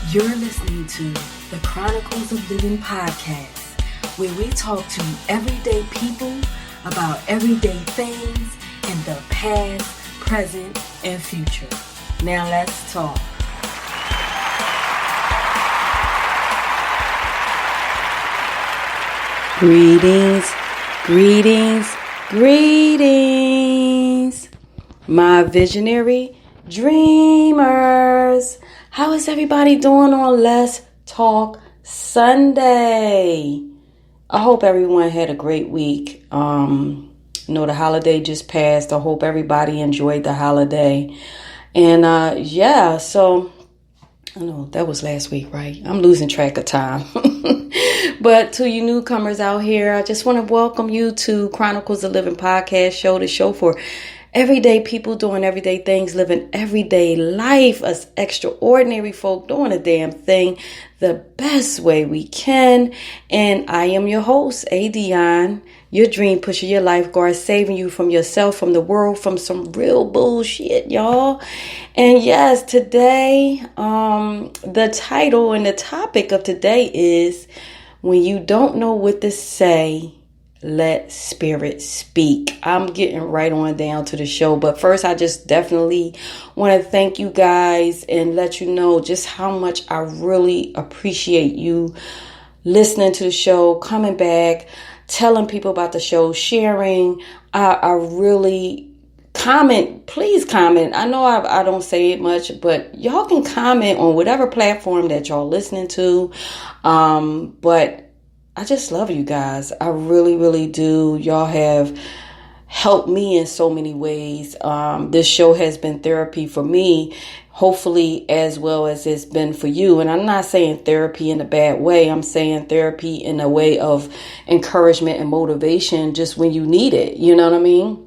You're listening to the Chronicles of Living podcast, where we talk to everyday people about everyday things in the past, present, and future. Now let's talk. Greetings, greetings, greetings, my visionary dreamers. How is everybody doing on Let's Talk Sunday? I hope everyone had a great week. The holiday just passed. I hope everybody enjoyed the holiday. And so I know that was last week, right? I'm losing track of time. But to you newcomers out here, I just want to welcome you to Chronicles of Living podcast show, the show for everyday people doing everyday things, living everyday life, us extraordinary folk doing a damn thing the best way we can. And I am your host, ADionne, your dream pusher, your lifeguard, saving you from yourself, from the world, from some real bullshit, y'all. And yes, today, the title and the topic of today is when you don't know what to say, let spirit speak. I'm getting right on down to the show. But first, I just definitely want to thank you guys and let you know just how much I really appreciate you listening to the show, coming back, telling people about the show, sharing. I really comment. Please comment. I know I don't say it much, but y'all can comment on whatever platform that y'all listening to. But I just love you guys. I really, really do. Y'all have helped me in so many ways. This show has been therapy for me, hopefully as well as it's been for you. And I'm not saying therapy in a bad way. I'm saying therapy in a way of encouragement and motivation just when you need it. You know what I mean?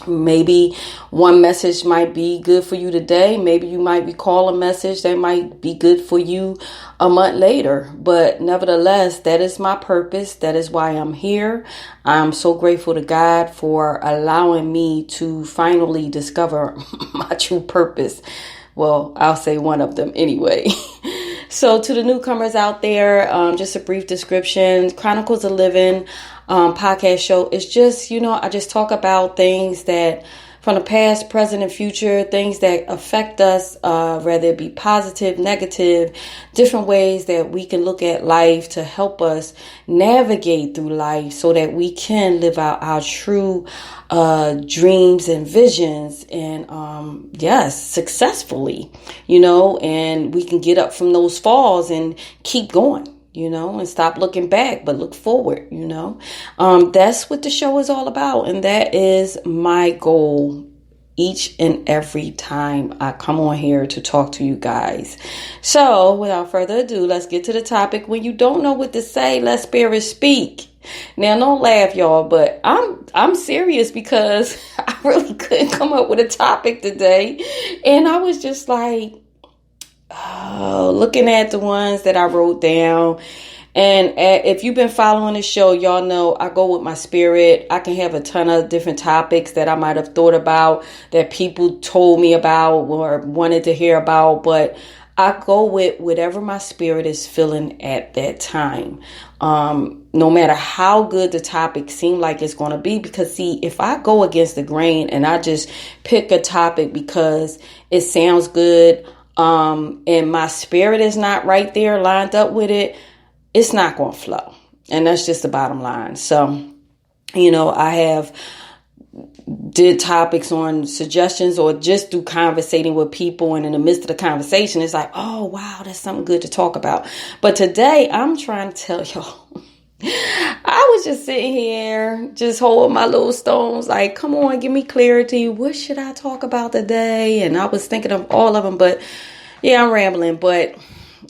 Maybe one message might be good for you today. Maybe you might recall a message that might be good for you a month later. But nevertheless, that is my purpose. That is why I'm here. I'm so grateful to God for allowing me to finally discover my true purpose. Well, I'll say one of them anyway. So to the newcomers out there, just a brief description. Chronicles of Living podcast show. It's just, I just talk about things that from the past, present, and future, things that affect us, whether it be positive, negative, different ways that we can look at life to help us navigate through life so that we can live out our true dreams and visions and, successfully, and we can get up from those falls and keep going. And stop looking back, but look forward, That's what the show is all about. And that is my goal each and every time I come on here to talk to you guys. So without further ado, let's get to the topic. When you don't know what to say, let spirit speak. Now, don't laugh, y'all, but I'm serious because I really couldn't come up with a topic today. And I was just like, looking at the ones that I wrote down. And if you've been following the show, y'all know I go with my spirit. I can have a ton of different topics that I might have thought about, that people told me about or wanted to hear about. But I go with whatever my spirit is feeling at that time. No matter how good the topic seems like it's going to be. Because, see, if I go against the grain and I just pick a topic because it sounds good, and my spirit is not right there lined up with it, it's not going to flow. And that's just the bottom line. So, I have did topics on suggestions or just through conversating with people. And in the midst of the conversation, it's like, oh, wow, that's something good to talk about. But today I'm trying to tell y'all, I was just sitting here, just holding my little stones, like, come on, give me clarity. What should I talk about today? And I was thinking of all of them, but yeah, I'm rambling, but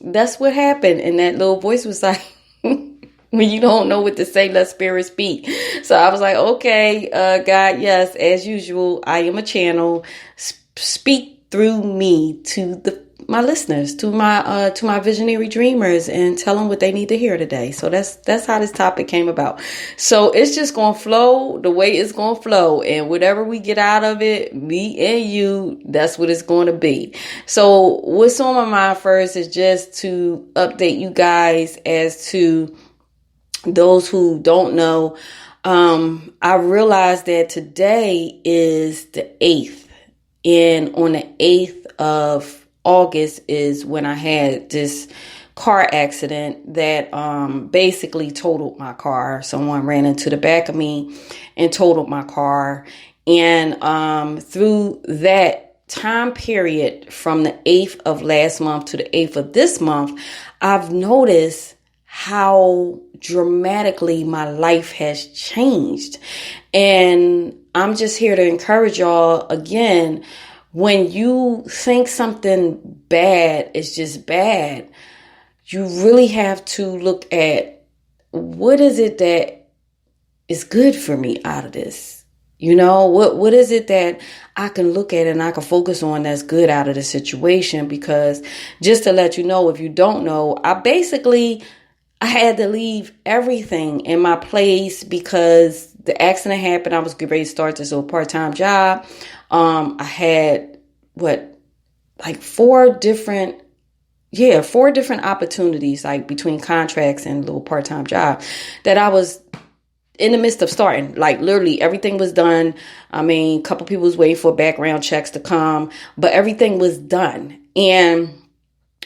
that's what happened. And that little voice was like, when you don't know what to say, let spirit speak. So I was like, okay, God, yes, as usual, I am a channel. Speak through me to the my listeners, to my visionary dreamers, and tell them what they need to hear today. So that's how this topic came about. So it's just going to flow the way it's going to flow, and whatever we get out of it, me and you, that's what it's going to be. So what's on my mind first is just to update you guys as to those who don't know. I realized that today is the 8th. And on the 8th of August is when I had this car accident that basically totaled my car. Someone ran into the back of me and totaled my car. And through that time period from the 8th of last month to the 8th of this month, I've noticed how dramatically my life has changed. And I'm just here to encourage y'all again, when you think something bad is just bad, you really have to look at what is it that is good for me out of this? You know, what is it that I can look at and I can focus on that's good out of the situation? Because just to let you know, if you don't know, I had to leave everything in my place because the accident happened. I was getting ready to start this little part-time job. I had four different opportunities, like between contracts and little part-time job that I was in the midst of starting. Like literally everything was done. I mean, a couple people was waiting for background checks to come, but everything was done. And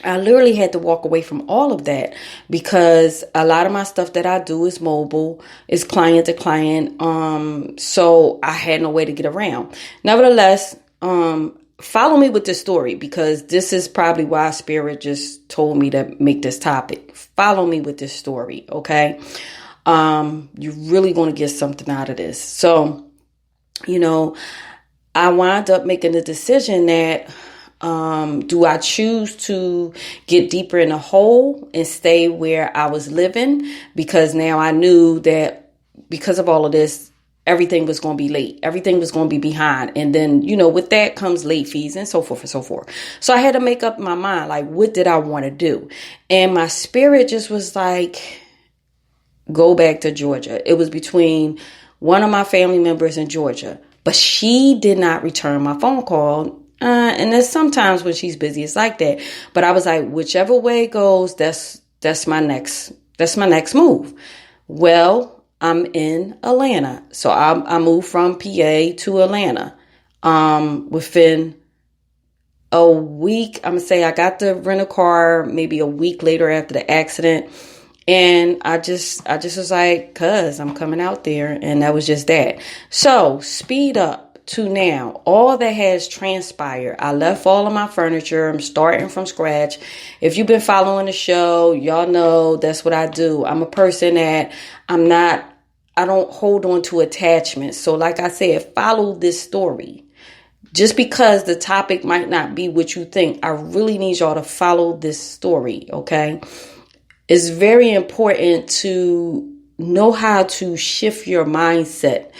I literally had to walk away from all of that because a lot of my stuff that I do is mobile, is client to client. So I had no way to get around. Nevertheless, follow me with this story because this is probably why Spirit just told me to make this topic. Follow me with this story. Okay. You're really going to get something out of this. So, I wound up making the decision that do I choose to get deeper in the hole and stay where I was living? Because now I knew that because of all of this, everything was going to be late. Everything was going to be behind. And then, with that comes late fees and so forth and so forth. So I had to make up my mind, like, what did I want to do? And my spirit just was like, go back to Georgia. It was between one of my family members in Georgia, but she did not return my phone call. And there's sometimes when she's busy, it's like that. But I was like, whichever way it goes, that's my next move. Well, I'm in Atlanta. So I moved from PA to Atlanta. Within a week, I'm gonna say I got to rent a car maybe a week later after the accident. And I just was like, cuz I'm coming out there. And that was just that. So speed up to now, all that has transpired. I left all of my furniture. I'm starting from scratch. If you've been following the show, y'all know that's what I do. I'm a person that I don't hold on to attachments. So like I said, follow this story. Just because the topic might not be what you think, I really need y'all to follow this story, okay? It's very important to know how to shift your mindset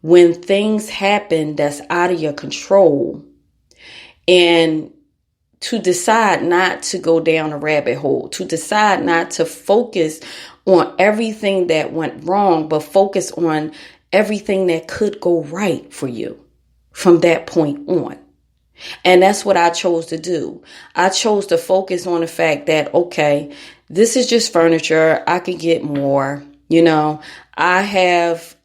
when things happen that's out of your control, and to decide not to go down a rabbit hole, to decide not to focus on everything that went wrong, but focus on everything that could go right for you from that point on. And that's what I chose to do. I chose to focus on the fact that, okay, this is just furniture. I can get more. I have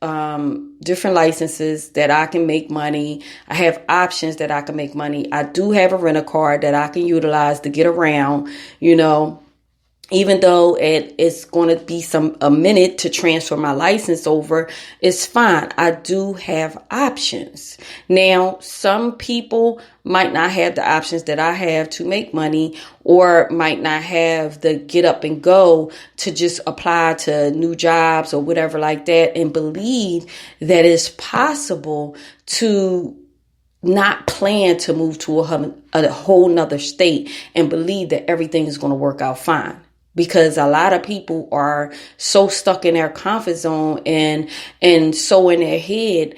different licenses that I can make money. I have options that I can make money. I do have a rental car that I can utilize to get around, even though it's going to be a minute to transfer my license over. It's fine. I do have options. Now, some people might not have the options that I have to make money, or might not have the get up and go to just apply to new jobs or whatever like that, and believe that it's possible to not plan to move to a whole nother state and believe that everything is going to work out fine. Because a lot of people are so stuck in their comfort zone and so in their head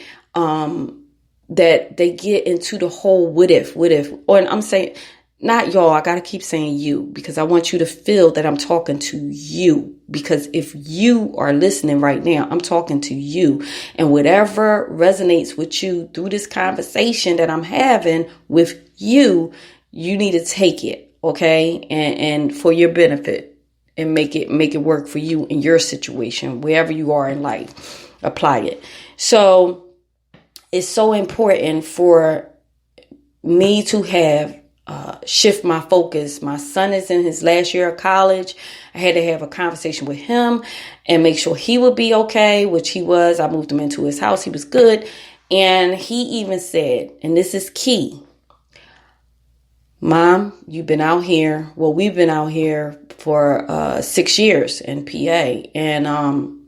that they get into the whole what if. And I'm saying not y'all, I got to keep saying you, because I want you to feel that I'm talking to you. Because if you are listening right now, I'm talking to you. And whatever resonates with you through this conversation that I'm having with you, you need to take it, okay? And for your benefit, and make it work for you in your situation, wherever you are in life. Apply it. So it's so important for me to have shift my focus. My son is in his last year of college. I had to have a conversation with him and make sure he would be okay, which he was. I moved him into his house. He was good. And he even said, and this is key, Mom, you've been out here. Well, we've been out here for 6 years in PA. And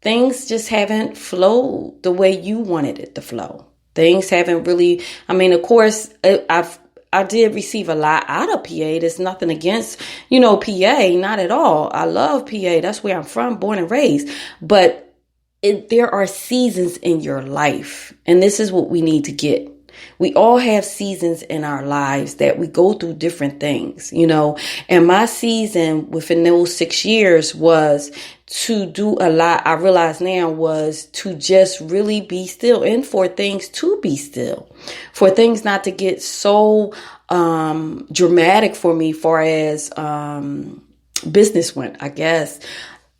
things just haven't flowed the way you wanted it to flow. Things haven't really, I mean, of course, I did receive a lot out of PA. There's nothing against, PA, not at all. I love PA. That's where I'm from, born and raised. But there are seasons in your life. And this is what we need to get. We all have seasons in our lives that we go through different things, and my season within those 6 years was to do a lot. I realize now was to just really be still, and for things to be still, for things not to get so dramatic for me, far as business went, I guess.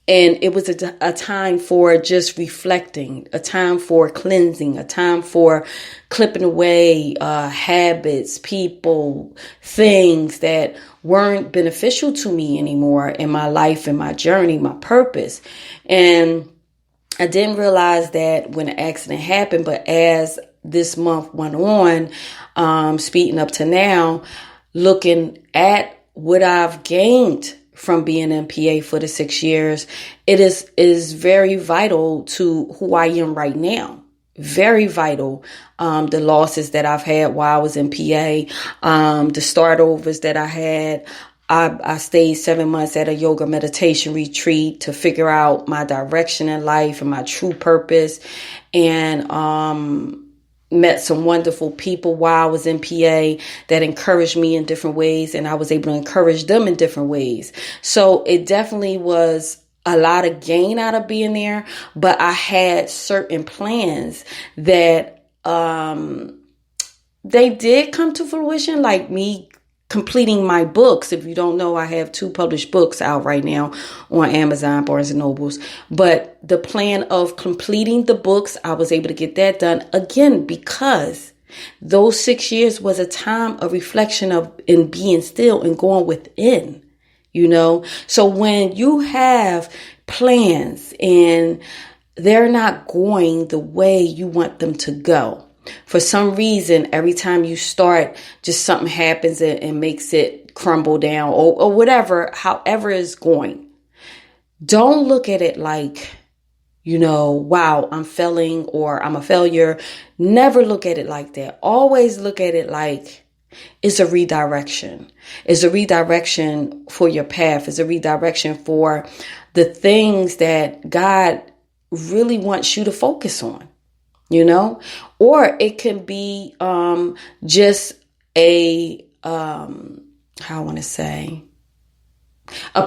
And it was a time for just reflecting, a time for cleansing, a time for clipping away habits, people, things that weren't beneficial to me anymore in my life, in my journey, my purpose. And I didn't realize that when the accident happened, but as this month went on, speeding up to now, looking at what I've gained from being in PA for the 6 years, it is very vital to who I am right now. Very vital. The losses that I've had while I was in PA, the start overs that I had. I stayed 7 months at a yoga meditation retreat to figure out my direction in life and my true purpose. And met some wonderful people while I was in PA that encouraged me in different ways, and I was able to encourage them in different ways. So it definitely was a lot of gain out of being there, but I had certain plans that they did come to fruition, like me completing my books. If you don't know, I have 2 published books out right now on Amazon, Barnes and Nobles. But the plan of completing the books, I was able to get that done again because those 6 years was a time of reflection in being still and going within, So when you have plans and they're not going the way you want them to go, for some reason, every time you start, just something happens and makes it crumble down or whatever, however it's going. Don't look at it like, wow, I'm failing or I'm a failure. Never look at it like that. Always look at it like it's a redirection. It's a redirection for your path. It's a redirection for the things that God really wants you to focus on. Or it can be just a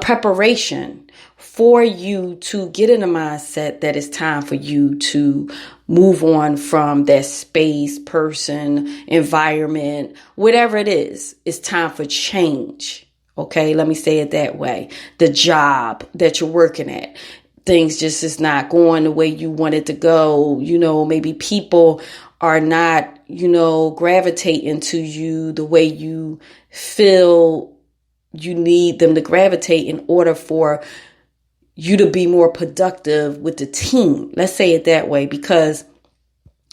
preparation for you to get in a mindset that it's time for you to move on from that space, person, environment, whatever it is. It's time for change. Okay, let me say it that way. The job that you're working at. Things just is not going the way you want it to go. Maybe people are not, gravitating to you the way you feel you need them to gravitate in order for you to be more productive with the team. Let's say it that way, because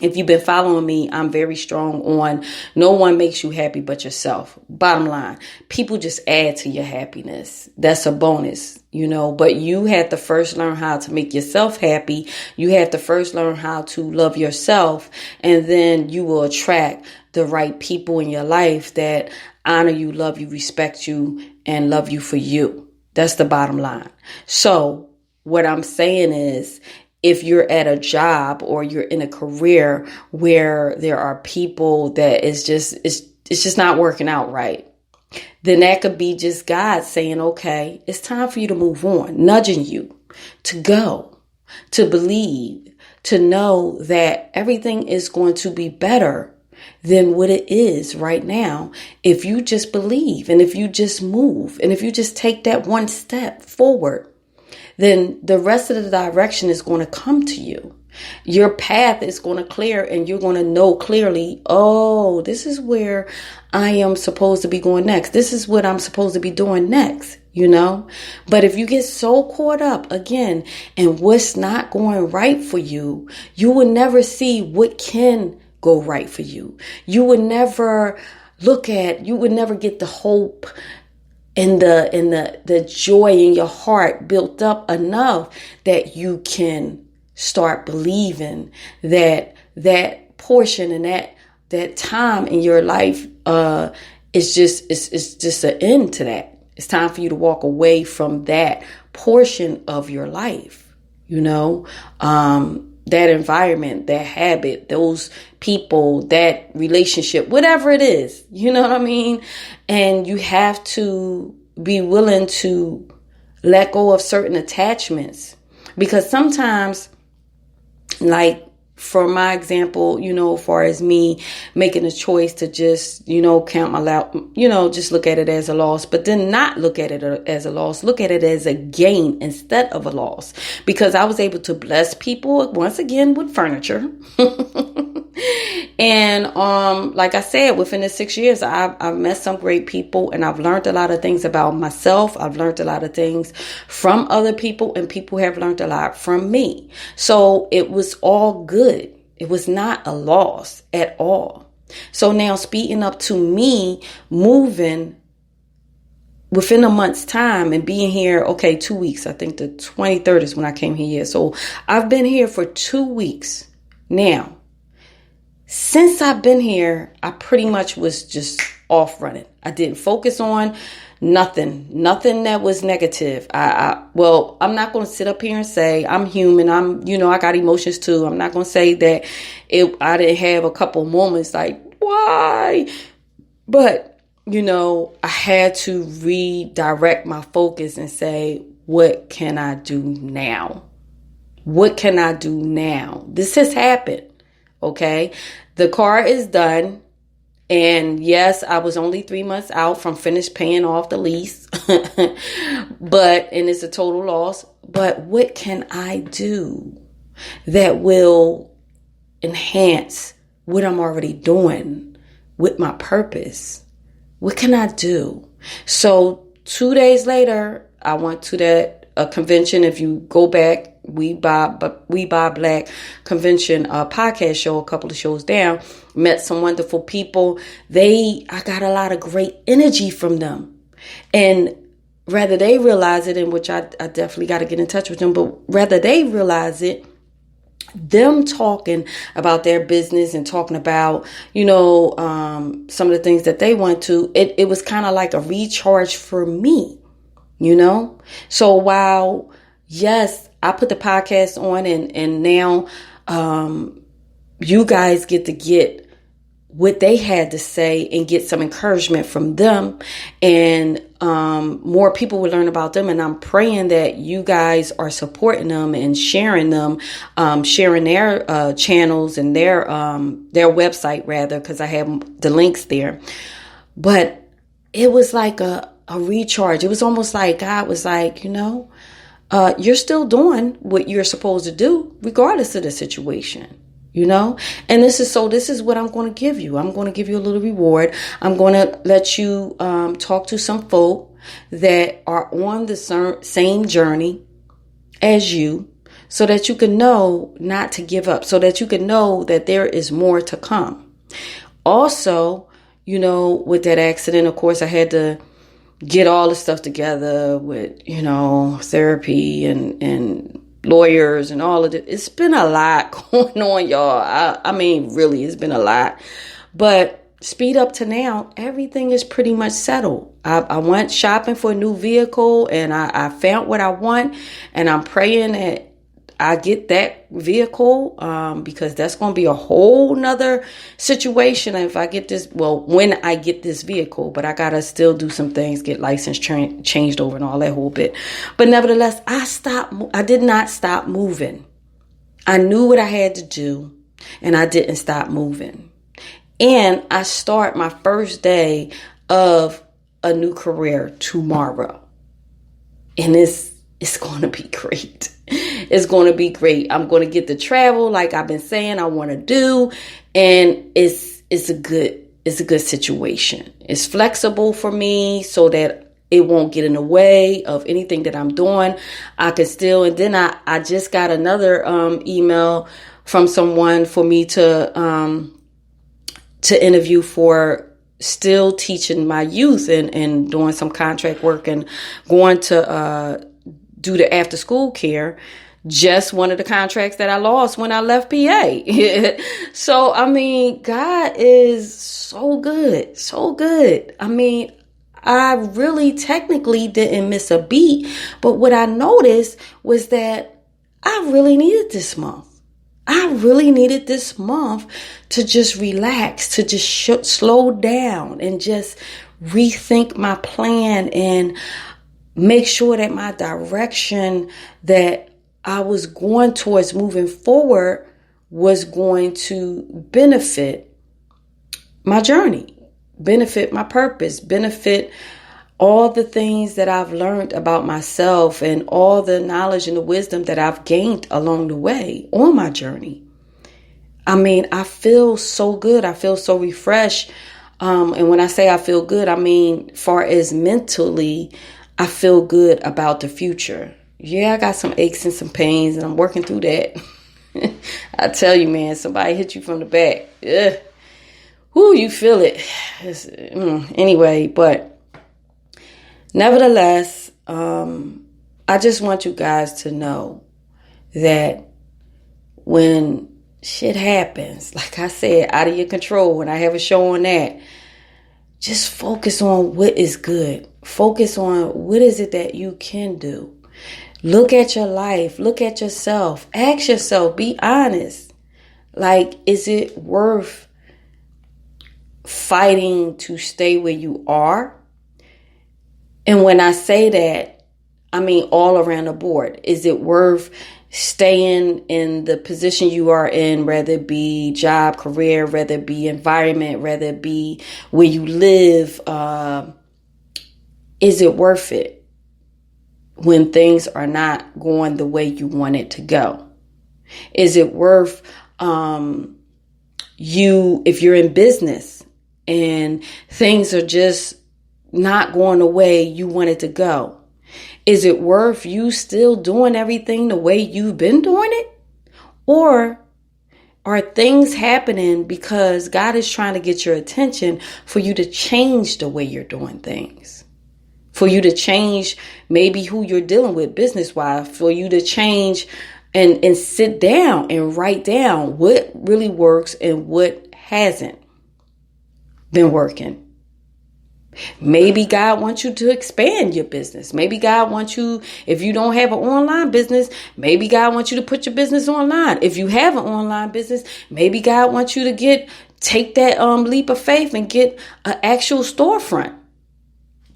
if you've been following me, I'm very strong on no one makes you happy but yourself. Bottom line, people just add to your happiness. That's a bonus, but you have to first learn how to make yourself happy. You have to first learn how to love yourself, and then you will attract the right people in your life that honor you, love you, respect you, and love you for you. That's the bottom line. So what I'm saying is, if you're at a job or you're in a career where there are people that it's it's just not working out right, then that could be just God saying, okay, it's time for you to move on, nudging you to go, to believe, to know that everything is going to be better than what it is right now. If you just believe, and if you just move, and if you just take that one step forward, then the rest of the direction is going to come to you. Your path is going to clear, and you're going to know clearly, oh, this is where I am supposed to be going next. This is what I'm supposed to be doing next, you know. But if you get so caught up again in what's not going right for you, you will never see what can go right for you. You would never you would never get the hope and the joy in your heart built up enough that you can start believing that that portion and that time in your life is just an end to that. It's time for you to walk away from that portion of your life, you know, that environment, that habit, those people, that relationship, whatever it is, you know what I mean? And you have to be willing to let go of certain attachments, because sometimes, like for my example, you know, as far as me making a choice to just, you know, count my just look at it as a loss, but then not look at it as a loss, look at it as a gain instead of a loss, because I was able to bless people once again with furniture. And like I said, within the 6 years, I've met some great people, and I've learned a lot of things about myself. I've learned a lot of things from other people, and people have learned a lot from me. So it was all good. It was not a loss at all. So now, speeding up to me moving within a month's time and being here, 2 weeks. I think the 23rd is when I came here. So I've been here for 2 weeks now. Since I've been here, I pretty much was just off running. I didn't focus on nothing that was negative. I'm not going to sit up here and say I'm human. I got emotions too. I'm not going to say that I didn't have a couple moments like, why? But, I had to redirect my focus and say, what can I do now? What can I do now? This has happened. Okay. The car is done. And yes, I was only 3 months out from finished paying off the lease, and it's a total loss. But what can I do that will enhance what I'm already doing with my purpose? What can I do? So 2 days later, I went to that convention. If you go back, We Buy Black convention podcast show, a couple of shows down, met some wonderful people. I got a lot of great energy from them. And rather they realize it, in which I definitely got to get in touch with them, but rather they realize it, them talking about their business and talking about, some of the things that they went to, it was kind of like a recharge for me, So while, yes, I put the podcast on and now you guys get to get what they had to say and get some encouragement from them, and more people will learn about them. And I'm praying that you guys are supporting them and sharing them, sharing their channels and their website rather, because I have the links there. But it was like a recharge. It was almost like God was like, you're still doing what you're supposed to do regardless of the situation. And this is what I'm going to give you. I'm going to give you a little reward. I'm going to let you talk to some folk that are on the same journey as you, so that you can know not to give up, so that you can know that there is more to come. Also, with that accident, of course, I had to get all the stuff together with, therapy and lawyers and all of it. It's been a lot going on, y'all. I mean, really, it's been a lot. But speed up to now, everything is pretty much settled. I went shopping for a new vehicle, and I found what I want, and I'm praying that I get that vehicle, because that's going to be a whole nother situation if I get this, when I get this vehicle, but I got to still do some things, get license changed over and all that whole bit. But nevertheless, I did not stop moving. I knew what I had to do, and I didn't stop moving. And I start my first day of a new career tomorrow. And it's going to be great. It's going to be great. I'm going to get to travel like I've been saying I want to do. And it's a good situation. It's flexible for me so that it won't get in the way of anything that I'm doing. I can still, and then I just got another email from someone for me to interview for still teaching my youth and doing some contract work and going to do the after school care. Just one of the contracts that I lost when I left PA. So, I mean, God is so good, so good. I mean, I really technically didn't miss a beat, but what I noticed was that I really needed this month. I really needed this month to just relax, to just slow down and just rethink my plan and make sure that my direction that I was going towards moving forward was going to benefit my journey, benefit my purpose, benefit all the things that I've learned about myself and all the knowledge and the wisdom that I've gained along the way on my journey. I mean, I feel so good. I feel so refreshed. And when I say I feel good, I mean, far as mentally, I feel good about the future. Yeah, I got some aches and some pains, and I'm working through that. I tell you, man, somebody hit you from the back. Ugh. Whoo, you feel it. Anyway, but nevertheless, I just want you guys to know that when shit happens, like I said, out of your control, when I have a show on that, just focus on what is good. Focus on what is it that you can do. Look at your life. Look at yourself. Ask yourself. Be honest. Like, is it worth fighting to stay where you are? And when I say that, I mean all around the board. Is it worth staying in the position you are in, whether it be job, career, whether it be environment, whether it be where you live? Is it worth it when things are not going the way you want it to go? Is it worth if you're in business and things are just not going the way you want it to go? Is it worth you still doing everything the way you've been doing it? Or are things happening because God is trying to get your attention for you to change the way you're doing things? For you to change maybe who you're dealing with business-wise, for you to change and sit down and write down what really works and what hasn't been working. Maybe God wants you to expand your business. Maybe God wants you, if you don't have an online business, maybe God wants you to put your business online. If you have an online business, maybe God wants you to take that leap of faith and get an actual storefront.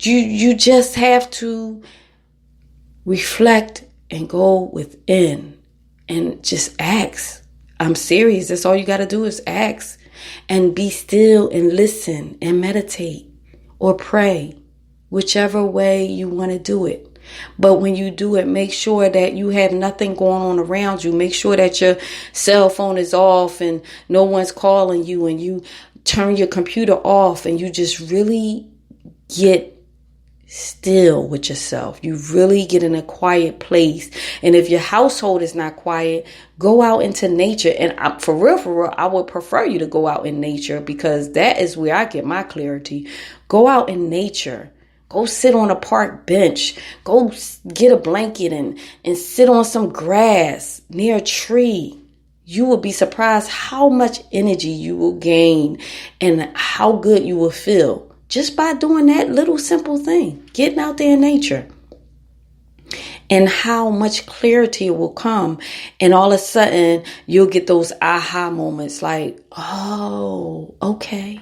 You just have to reflect and go within and just ask. I'm serious. That's all you got to do is ask and be still and listen and meditate or pray, whichever way you want to do it. But when you do it, make sure that you have nothing going on around you. Make sure that your cell phone is off and no one's calling you, and you turn your computer off and you just really get still with yourself. You really get in a quiet place. And if your household is not quiet, go out into nature. And for real, I would prefer you to go out in nature, because that is where I get my clarity. Go out in nature. Go sit on a park bench. Go get a blanket and sit on some grass near a tree. You will be surprised how much energy you will gain and how good you will feel just by doing that little simple thing, getting out there in nature. and how much clarity will come. And all of a sudden you'll get those aha moments like, oh, okay.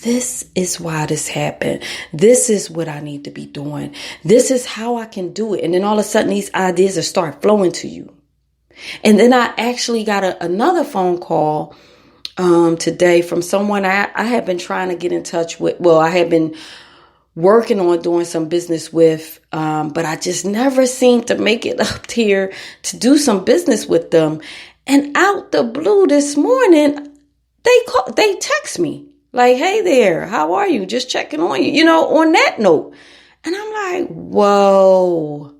This is why this happened. This is what I need to be doing. This is how I can do it. And then all of a sudden these ideas will start flowing to you. And then I actually got another phone call today from someone I have been trying to get in touch with. Well, I have been working on doing some business with, but I just never seem to make it up here to do some business with them. And out the blue this morning, they text me like, hey there, how are you? Just checking on you, on that note. And I'm like, whoa.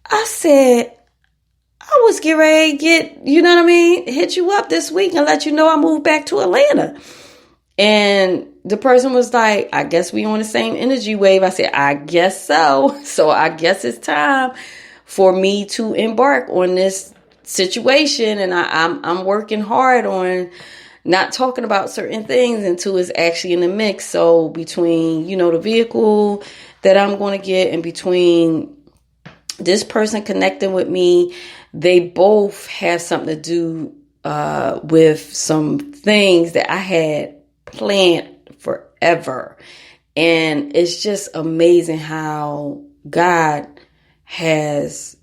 I said, I was getting ready to hit you up this week and let you know I moved back to Atlanta. And the person was like, I guess we on the same energy wave. I said, I guess so. So I guess it's time for me to embark on this situation. And I'm working hard on not talking about certain things until it's actually in the mix. So between, the vehicle that I'm going to get and between this person connecting with me, they both have something to do with some things that I had planned forever. And it's just amazing how God has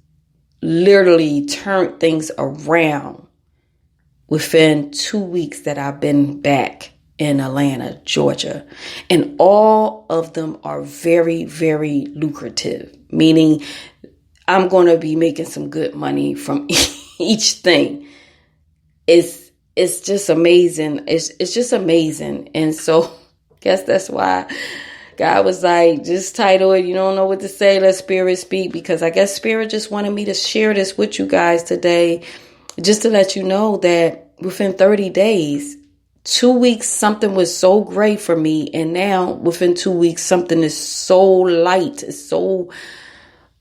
literally turned things around within 2 weeks that I've been back in Atlanta, Georgia. And all of them are very, very lucrative, meaning I'm going to be making some good money from each thing. It's just amazing. It's just amazing. And so I guess that's why God was like, just title it. You don't know what to say. Let Spirit speak. Because I guess Spirit just wanted me to share this with you guys today. Just to let you know that within 30 days, 2 weeks, something was so great for me. And now within 2 weeks, something is so light. It's so,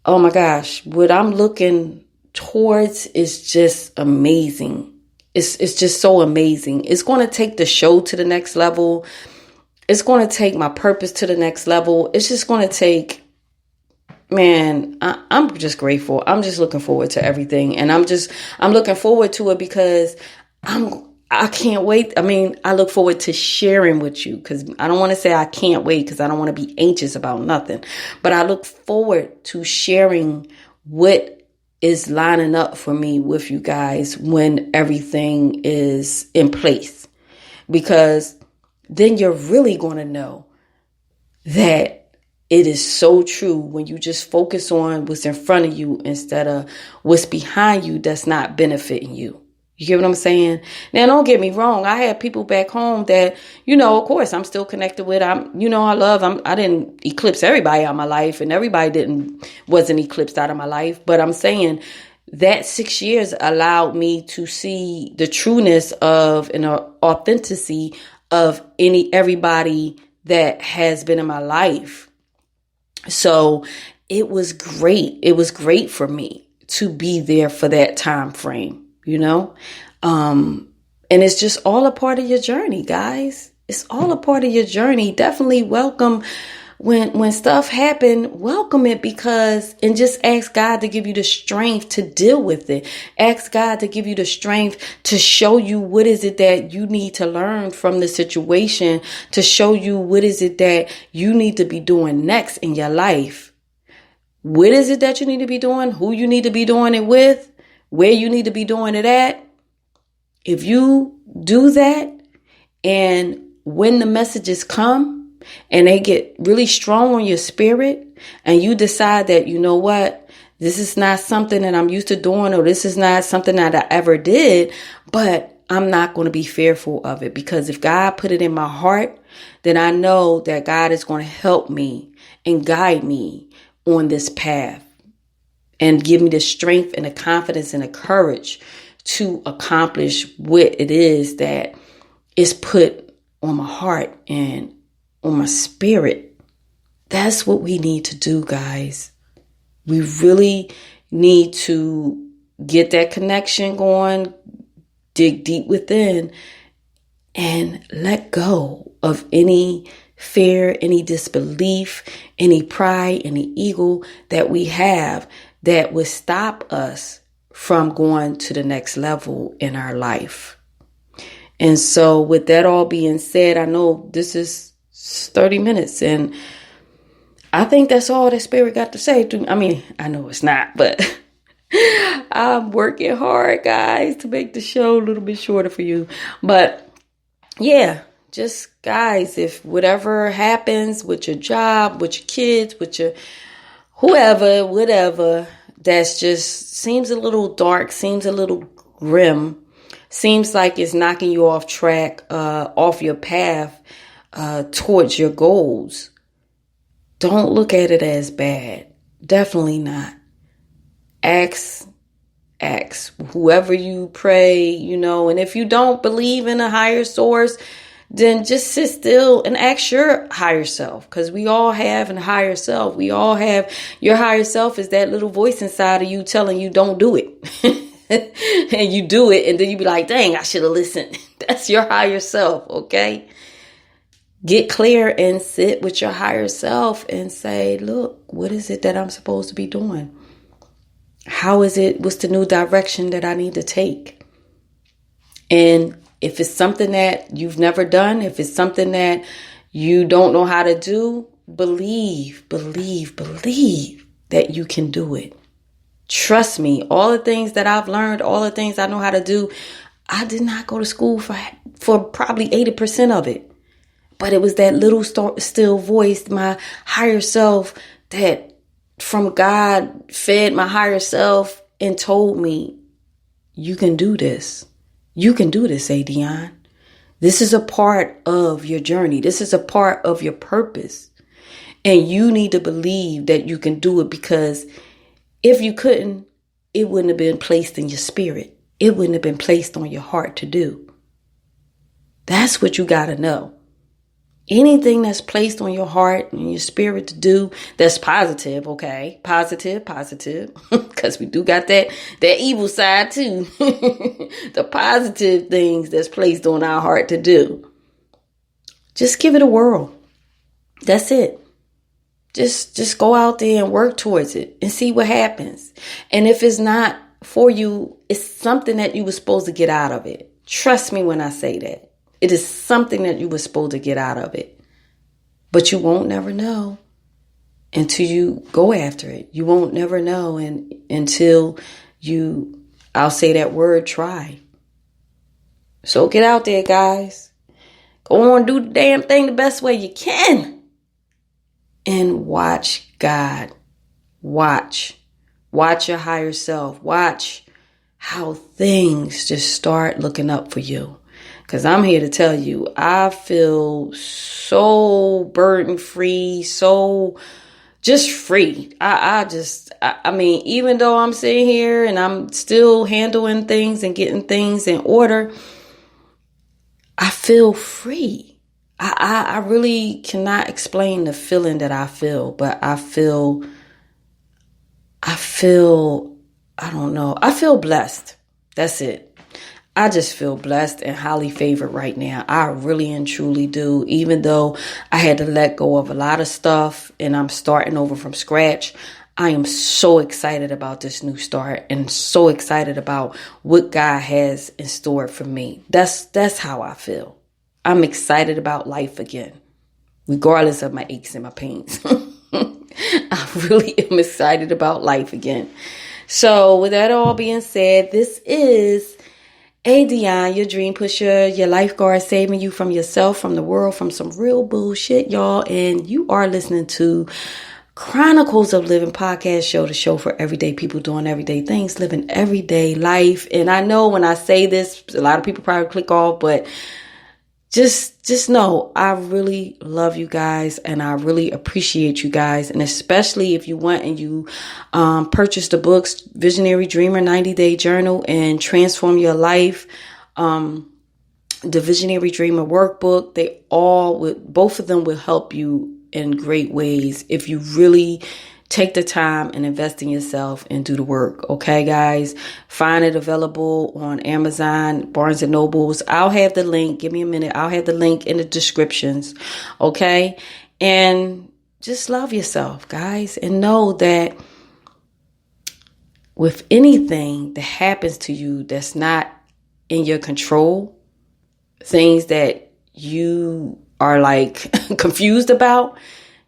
oh my gosh, what I'm looking towards is just amazing. It's just so amazing. It's going to take the show to the next level. It's going to take my purpose to the next level. It's just going to take, man, I'm just grateful. I'm just looking forward to everything. And I'm looking forward to it because I can't wait. I mean, I look forward to sharing with you because I don't want to say I can't wait because I don't want to be anxious about nothing. But I look forward to sharing what is lining up for me with you guys when everything is in place. Because then you're really going to know that it is so true when you just focus on what's in front of you instead of what's behind you that's not benefiting you. You get what I'm saying? Now, don't get me wrong. I have people back home that, of course, I'm still connected with. I didn't eclipse everybody out of my life and everybody wasn't eclipsed out of my life. But I'm saying that 6 years allowed me to see the trueness of and authenticity of everybody that has been in my life. So it was great. It was great for me to be there for that time frame. And it's just all a part of your journey, guys. It's all a part of your journey. Definitely welcome when stuff happen, welcome it and just ask God to give you the strength to deal with it. Ask God to give you the strength to show you what is it that you need to learn from the situation, to show you what is it that you need to be doing next in your life. What is it that you need to be doing? Who you need to be doing it with? Where you need to be doing it at. If you do that, and when the messages come and they get really strong on your spirit and you decide that, you know what, this is not something that I'm used to doing, or this is not something that I ever did, but I'm not going to be fearful of it, because if God put it in my heart, then I know that God is going to help me and guide me on this path. And give me the strength and the confidence and the courage to accomplish what it is that is put on my heart and on my spirit. That's what we need to do, guys. We really need to get that connection going, dig deep within, and let go of any fear, any disbelief, any pride, any ego that we have. that would stop us from going to the next level in our life. And so with that all being said, I know this is 30 minutes and I think that's all that Spirit got to say to me. I mean, I know it's not, but I'm working hard, guys, to make the show a little bit shorter for you. But yeah, just guys, if whatever happens with your job, with your kids, with your whoever, whatever, that's just seems a little dark, seems a little grim, seems like it's knocking you off track, off your path towards your goals. Don't look at it as bad. Definitely not. Ask whoever you pray, and if you don't believe in a higher source, then just sit still and ask your higher self, because we all have a higher self. We all have, your higher self is that little voice inside of you telling you don't do it. And you do it, and then you be like, dang, I should have listened. That's your higher self, okay? Get clear and sit with your higher self and say, look, what is it that I'm supposed to be doing? How is it? What's the new direction that I need to take? And if it's something that you've never done, if it's something that you don't know how to do, believe that you can do it. Trust me, all the things that I've learned, all the things I know how to do, I did not go to school for probably 80% of it. But it was that little still voice, my higher self, that from God fed my higher self and told me, you can do this. You can do this, ADionne. This is a part of your journey. This is a part of your purpose. And you need to believe that you can do it, because if you couldn't, it wouldn't have been placed in your spirit. It wouldn't have been placed on your heart to do. That's what you got to know. Anything that's placed on your heart and your spirit to do that's positive, okay? Positive. Because we do got that evil side too. The positive things that's placed on our heart to do. Just give it a whirl. That's it. Just go out there and work towards it and see what happens. And if it's not for you, it's something that you were supposed to get out of it. Trust me when I say that. It is something that you were supposed to get out of it. But you won't never know until you go after it. You won't never know until you, I'll say that word, try. So get out there, guys. Go on, do the damn thing the best way you can. And watch God. Watch your higher self. Watch how things just start looking up for you. Because I'm here to tell you, I feel so burden free, so just free. I mean, even though I'm sitting here and I'm still handling things and getting things in order, I feel free. I really cannot explain the feeling that I feel, but I feel, I don't know. I feel blessed. That's it. I just feel blessed and highly favored right now. I really and truly do. Even though I had to let go of a lot of stuff and I'm starting over from scratch, I am so excited about this new start and so excited about what God has in store for me. That's how I feel. I'm excited about life again, regardless of my aches and my pains. I really am excited about life again. So with that all being said, this is ADionne, your dream pusher, your lifeguard, saving you from yourself, from the world, from some real bullshit, y'all. And you are listening to Chronicles of Living podcast show, the show for everyday people doing everyday things, living everyday life. And I know when I say this, a lot of people probably click off, but just know I really love you guys and I really appreciate you guys. And especially if you went and you purchased the books, Visionary Dreamer 90-Day Journal and Transform Your Life, the Visionary Dreamer Workbook, both of them will help you in great ways if you really take the time and invest in yourself and do the work. Okay, guys, find it available on Amazon, Barnes and Nobles. I'll have the link. Give me a minute. I'll have the link in the descriptions. Okay. And just love yourself, guys, and know that with anything that happens to you that's not in your control, things that you are like confused about,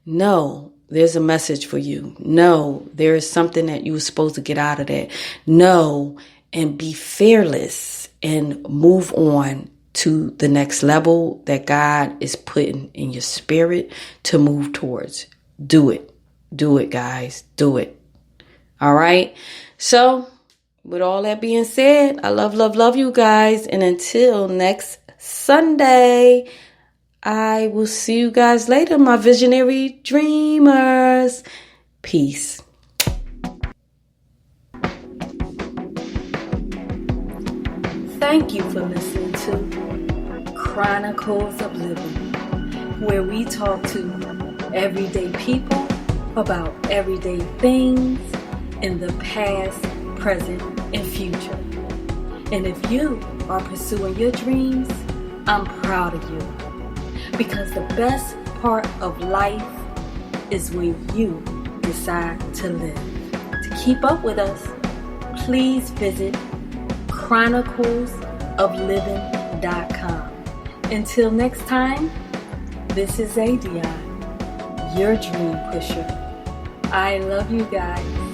no, there's a message for you. No, there is something that you were supposed to get out of that. No, and be fearless and move on to the next level that God is putting in your spirit to move towards. Do it. Do it, guys. Do it. All right. So with all that being said, I love you guys. And until next Sunday, I will see you guys later, my visionary dreamers. Peace. Thank you for listening to Chronicles of Living, where we talk to everyday people about everyday things in the past, present, and future. And if you are pursuing your dreams, I'm proud of you. Because the best part of life is when you decide to live. To keep up with us, please visit chroniclesofliving.com. Until next time, this is ADionne, your dream pusher. I love you guys.